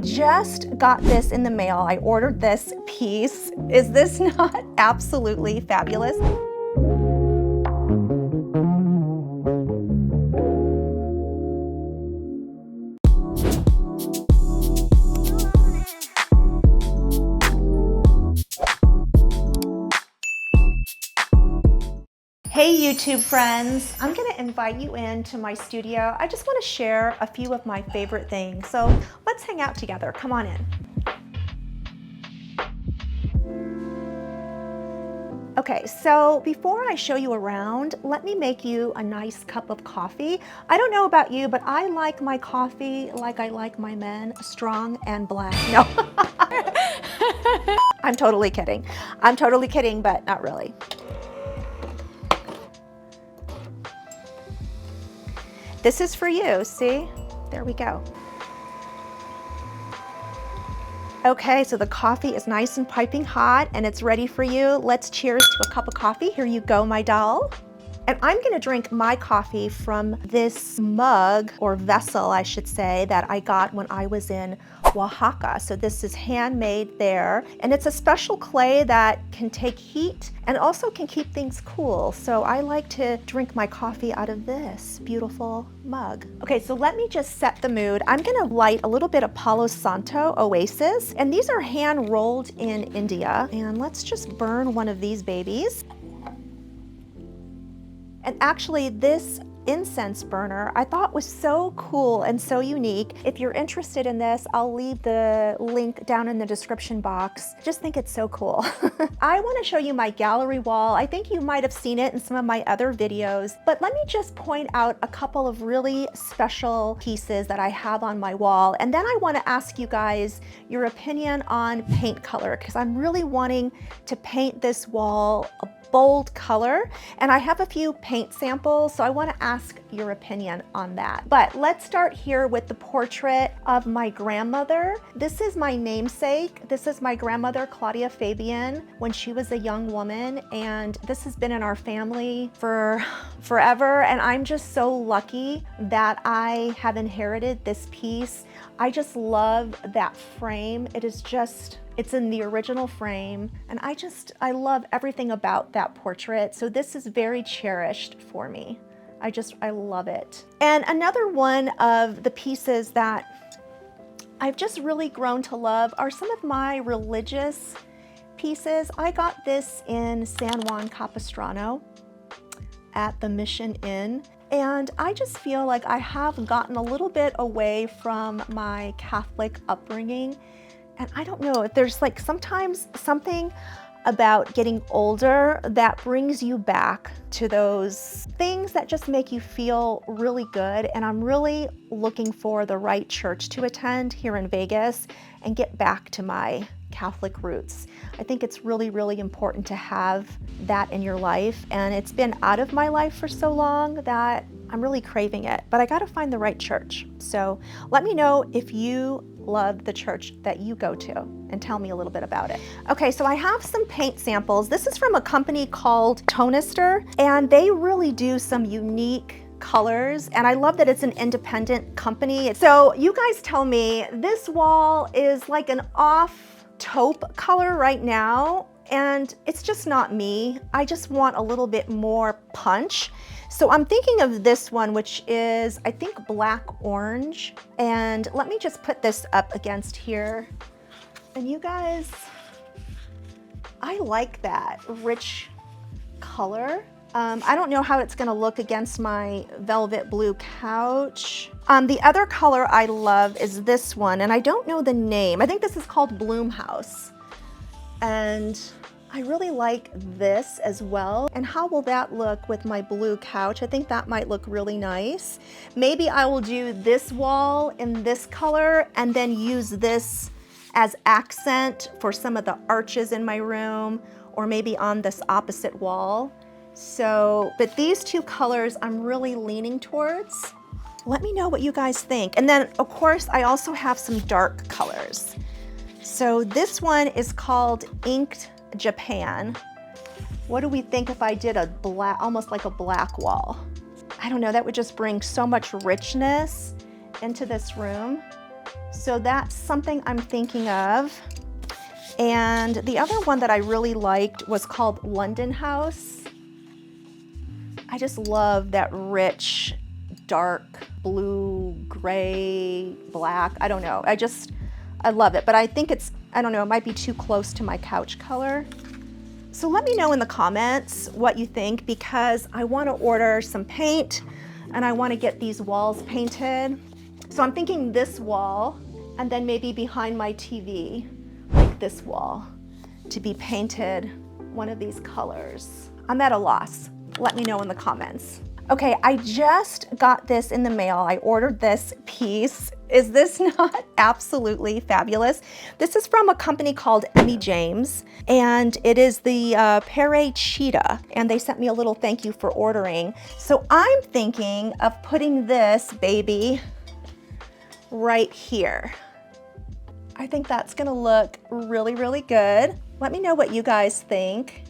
just got this in the mail. I ordered this piece. Is this not absolutely fabulous? Hey YouTube friends, I'm gonna invite you into my studio. I just wanna share a few of my favorite things. So let's hang out together, come on in. Okay, so before I show you around, let me make you a nice cup of coffee. I don't know about you, but I like my coffee like I like my men, strong and black. No, I'm totally kidding. I'm totally kidding, but not really. This is for you, see? There we go. Okay, so the coffee is nice and piping hot and it's ready for you. Let's cheers to a cup of coffee. Here you go, my doll. And I'm gonna drink my coffee from this mug, or vessel I should say, that I got when I was in Oaxaca. So this is handmade there, and it's a special clay that can take heat and also can keep things cool. So I like to drink my coffee out of this beautiful mug. Okay, so let me just set the mood. I'm gonna light a little bit of Palo Santo Oasis, and these are hand rolled in India. And let's just burn one of these babies. And actually this incense burner I thought was so cool and so unique. If you're interested in this, I'll leave the link down in the description box. Just think it's so cool. I want to show you my gallery wall. I think you might have seen it in some of my other videos, but let me just point out a couple of really special pieces that I have on my wall. And then I want to ask you guys your opinion on paint color, because I'm really wanting to paint this wall a bold color, and I have a few paint samples, so I want to ask your opinion on that. But let's start here with the portrait of my grandmother. This is my namesake. This is my grandmother, Claudia Fabian, when she was a young woman, and this has been in our family for forever, and I'm just so lucky that I have inherited this piece. I just love that frame. It's in the original frame, and I love everything about that portrait. So this is very cherished for me. I love it. And another one of the pieces that I've just really grown to love are some of my religious pieces. I got this in San Juan Capistrano at the Mission Inn. And I just feel like I have gotten a little bit away from my Catholic upbringing. And I don't know if there's like sometimes something about getting older that brings you back to those things that just make you feel really good. And I'm really looking for the right church to attend here in Vegas and get back to my Catholic roots. I think it's really, really important to have that in your life. And it's been out of my life for so long that I'm really craving it, but I gotta find the right church. So let me know if you love the church that you go to and tell me a little bit about it. Okay, so I have some paint samples. This is from a company called Tonister, and they really do some unique colors, and I love that it's an independent company. So you guys tell me, this wall is like an off taupe color right now, and it's just not me. I just want a little bit more punch. So I'm thinking of this one, which is, I think, black orange. And let me just put this up against here. And you guys, I like that rich color. I don't know how it's gonna look against my velvet blue couch. The other color I love is this one, and I don't know the name. I think this is called Bloomhouse. And I really like this as well. And how will that look with my blue couch? I think that might look really nice. Maybe I will do this wall in this color and then use this as accent for some of the arches in my room, or maybe on this opposite wall. So, but these two colors I'm really leaning towards. Let me know what you guys think. And then of course I also have some dark colors. So this one is called Inked Japan. What do we think if I did a black, almost like a black wall? I don't know, that would just bring so much richness into this room. So that's something I'm thinking of. And the other one that I really liked was called London House. I just love that rich, dark blue, gray, black. I don't know. I love it. But I think I don't know, it might be too close to my couch color. So let me know in the comments what you think, because I want to order some paint and I want to get these walls painted. So I'm thinking this wall, and then maybe behind my TV, like this wall, to be painted one of these colors. I'm at a loss. Let me know in the comments. Okay, I just got this in the mail. I ordered this piece. Is this not absolutely fabulous? This is from a company called Emmy James, and it is the Pere Cheetah, and they sent me a little thank you for ordering. So I'm thinking of putting this baby right here. I think that's gonna look really, really good. Let me know what you guys think.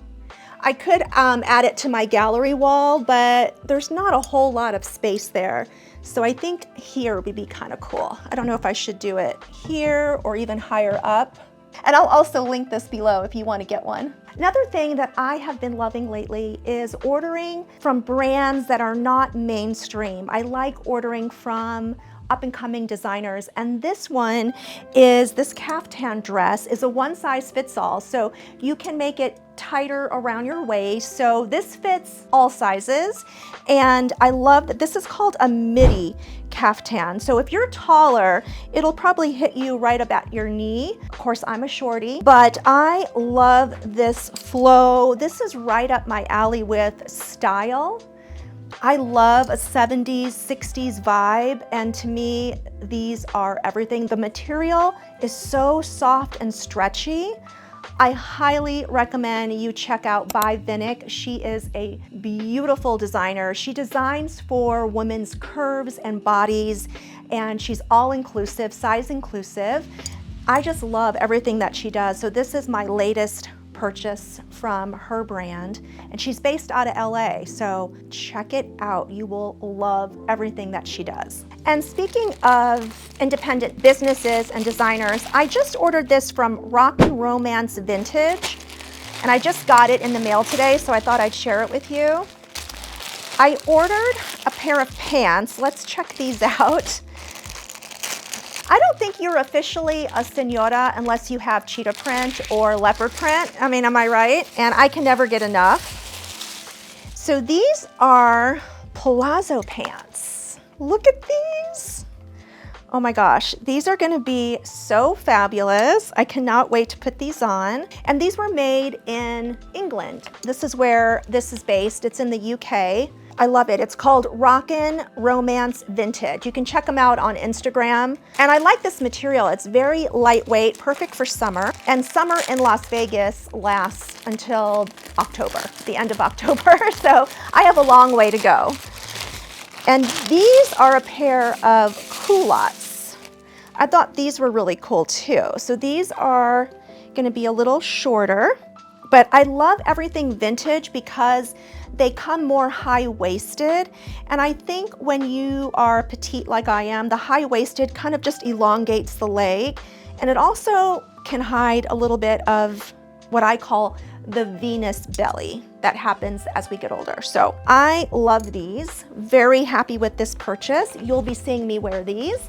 I could add it to my gallery wall, but there's not a whole lot of space there. So I think here would be kind of cool. I don't know if I should do it here or even higher up. And I'll also link this below if you want to get one. Another thing that I have been loving lately is ordering from brands that are not mainstream. I like ordering from up-and-coming designers, and this one is this caftan dress is a one-size-fits-all, so you can make it tighter around your waist. So this fits all sizes, and I love that this is called a midi caftan. So if you're taller, it'll probably hit you right about your knee. Of course, I'm a shorty, but I love this flow. This is right up my alley with style. I love a 70s, 60s vibe, and to me, these are everything. The material is so soft and stretchy. I highly recommend you check out By Vinnick. She is a beautiful designer. She designs for women's curves and bodies, and she's all inclusive, size inclusive. I just love everything that she does. So this is my latest purchase from her brand, and she's based out of LA, so check it out. You will love everything that she does. And speaking of independent businesses and designers, I just ordered this from Rock and Romance Vintage, and I just got it in the mail today, so I thought I'd share it with you. I ordered a pair of pants. Let's check these out. I don't think you're officially a señora unless you have cheetah print or leopard print. I mean, am I right? And I can never get enough. So these are palazzo pants. Look at these. Oh my gosh, these are gonna be so fabulous. I cannot wait to put these on. And these were made in England. This is where this is based. It's in the UK. I love it. It's called Rockin' Romance Vintage. You can check them out on Instagram. And I like this material. It's very lightweight, perfect for summer. And summer in Las Vegas lasts until October, the end of October. So I have a long way to go. And these are a pair of culottes. I thought these were really cool too. So these are gonna be a little shorter, but I love everything vintage because they come more high-waisted, and I think when you are petite like I am, the high-waisted kind of just elongates the leg, and it also can hide a little bit of what I call the Venus belly that happens as we get older. So I love these, very happy with this purchase. You'll be seeing me wear these.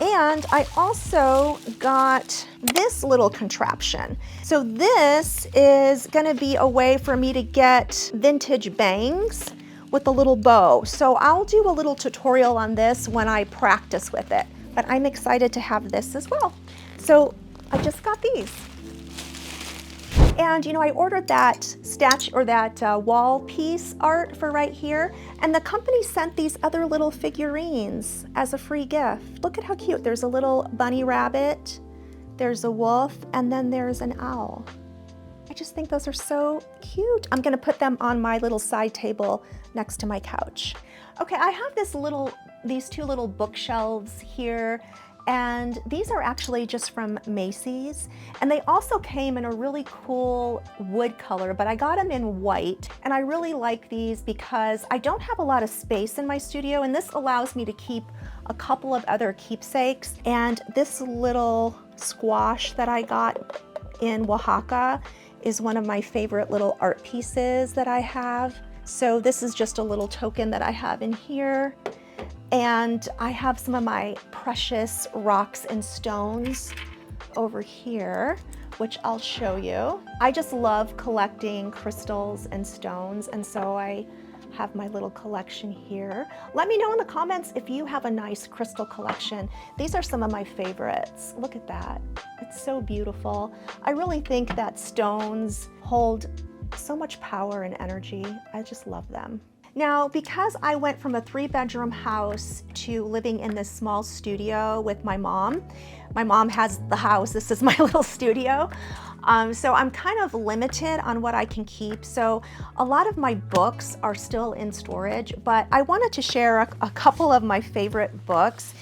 And I also got this little contraption. So this is gonna be a way for me to get vintage bangs with a little bow. So I'll do a little tutorial on this when I practice with it, but I'm excited to have this as well. So I just got these. And you know, I ordered that statue or that wall piece art for right here, and the company sent these other little figurines as a free gift. Look at how cute. There's a little bunny rabbit, there's a wolf, and then there's an owl. I just think those are so cute. I'm gonna put them on my little side table next to my couch. Okay, I have these two little bookshelves here, And these are actually just from Macy's. And they also came in a really cool wood color, but I got them in white. And I really like these because I don't have a lot of space in my studio, and this allows me to keep a couple of other keepsakes. And this little squash that I got in Oaxaca is one of my favorite little art pieces that I have. So this is just a little token that I have in here. And I have some of my precious rocks and stones over here, which I'll show you. I just love collecting crystals and stones, and so I have my little collection here. Let me know in the comments if you have a nice crystal collection. These are some of my favorites. Look at that. It's so beautiful. I really think that stones hold so much power and energy. I just love them. Now, because I went from a 3-bedroom house to living in this small studio with my mom has the house, this is my little studio. So I'm kind of limited on what I can keep. So a lot of my books are still in storage, but I wanted to share a couple of my favorite books.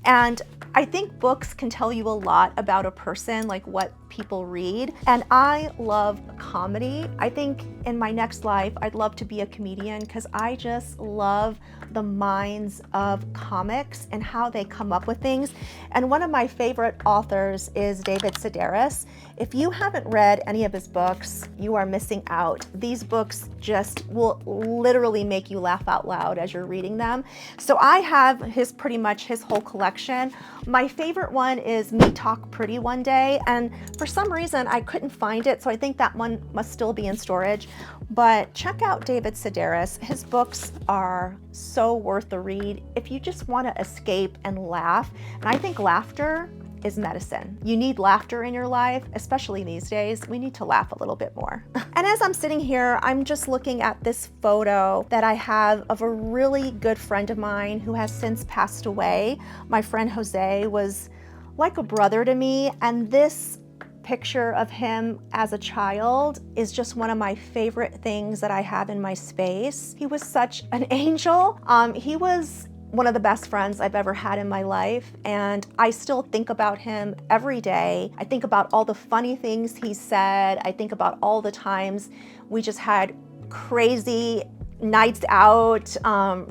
And I think books can tell you a lot about a person, like what people read. And I love comedy. I think in my next life, I'd love to be a comedian because I just love the minds of comics and how they come up with things. And one of my favorite authors is David Sedaris. If you haven't read any of his books, you are missing out. These books just will literally make you laugh out loud as you're reading them. So I have pretty much his whole collection. My favorite one is Me Talk Pretty One Day, and for some reason I couldn't find it, so I think that one must still be in storage. But check out David Sedaris. His books are so worth the read if you just want to escape and laugh. And I think laughter is medicine. You need laughter in your life, especially these days. We need to laugh a little bit more. And as I'm sitting here, I'm just looking at this photo that I have of a really good friend of mine who has since passed away. My friend Jose was like a brother to me, and this picture of him as a child is just one of my favorite things that I have in my space. He was such an angel. He was one of the best friends I've ever had in my life, and I still think about him every day. I think about all the funny things he said. I think about all the times we just had crazy nights out,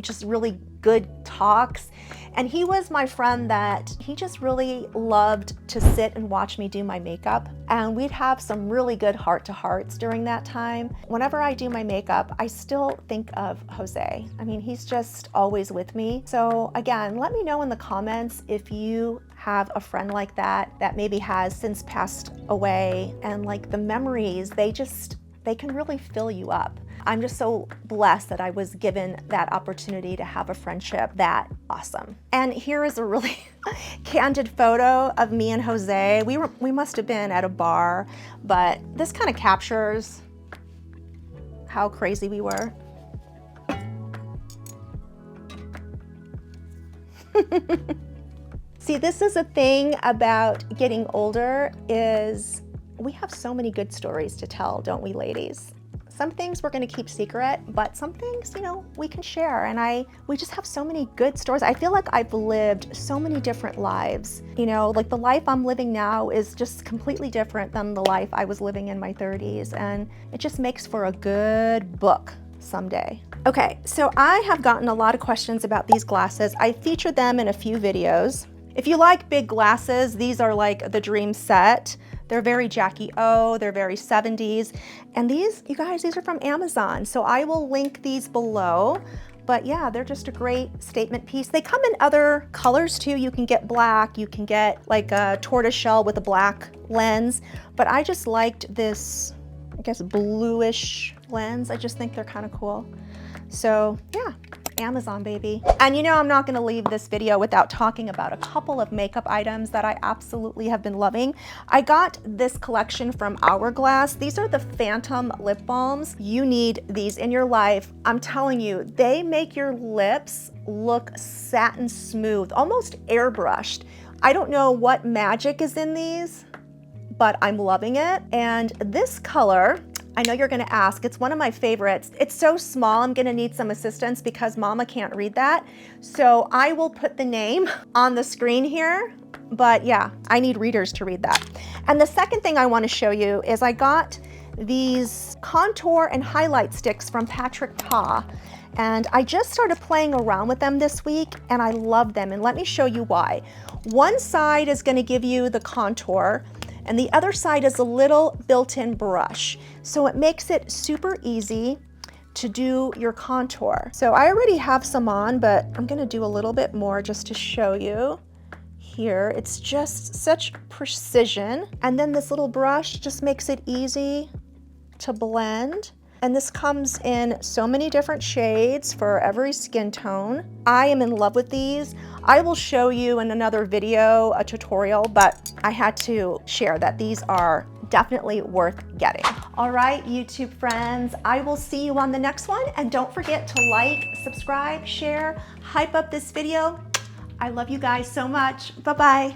just really good talks. And he was my friend that he just really loved to sit and watch me do my makeup. And we'd have some really good heart-to-hearts during that time. Whenever I do my makeup, I still think of Jose. I mean, he's just always with me. So again, let me know in the comments if you have a friend like that maybe has since passed away, and like the memories, they can really fill you up. I'm just so blessed that I was given that opportunity to have a friendship that awesome. And here is a really candid photo of me and Jose. We must have been at a bar, but this kind of captures how crazy we were. See, this is a thing about getting older, is we have so many good stories to tell, don't we, ladies? Some things we're going to keep secret, but some things, we can share. And we just have so many good stories. I feel like I've lived so many different lives. Like the life I'm living now is just completely different than the life I was living in my 30s. And it just makes for a good book someday. Okay, so I have gotten a lot of questions about these glasses. I featured them in a few videos. If you like big glasses, these are like the dream set. They're very Jackie O, they're very 70s. And these, you guys, these are from Amazon. So I will link these below. But yeah, they're just a great statement piece. They come in other colors too. You can get black, you can get like a tortoiseshell with a black lens. But I just liked this, I guess, bluish lens. I just think they're kind of cool. So yeah, Amazon, baby. And I'm not gonna leave this video without talking about a couple of makeup items that I absolutely have been loving. I got this collection from Hourglass. These are the Phantom lip balms. You need these in your life. I'm telling you, they make your lips look satin smooth, almost airbrushed. I don't know what magic is in these, but I'm loving it. And this color, I know you're gonna ask. It's one of my favorites. It's so small, I'm gonna need some assistance because Mama can't read that. So I will put the name on the screen here, but yeah, I need readers to read that. And the second thing I wanna show you is I got these contour and highlight sticks from Patrick Ta. And I just started playing around with them this week and I love them, and let me show you why. One side is gonna give you the contour and the other side is a little built-in brush. So it makes it super easy to do your contour. So I already have some on, but I'm gonna do a little bit more just to show you. Here, it's just such precision. And then this little brush just makes it easy to blend. And this comes in so many different shades for every skin tone. I am in love with these. I will show you in another video, a tutorial, but I had to share that these are definitely worth getting. All right, YouTube friends, I will see you on the next one. And don't forget to like, subscribe, share, hype up this video. I love you guys so much. Bye-bye.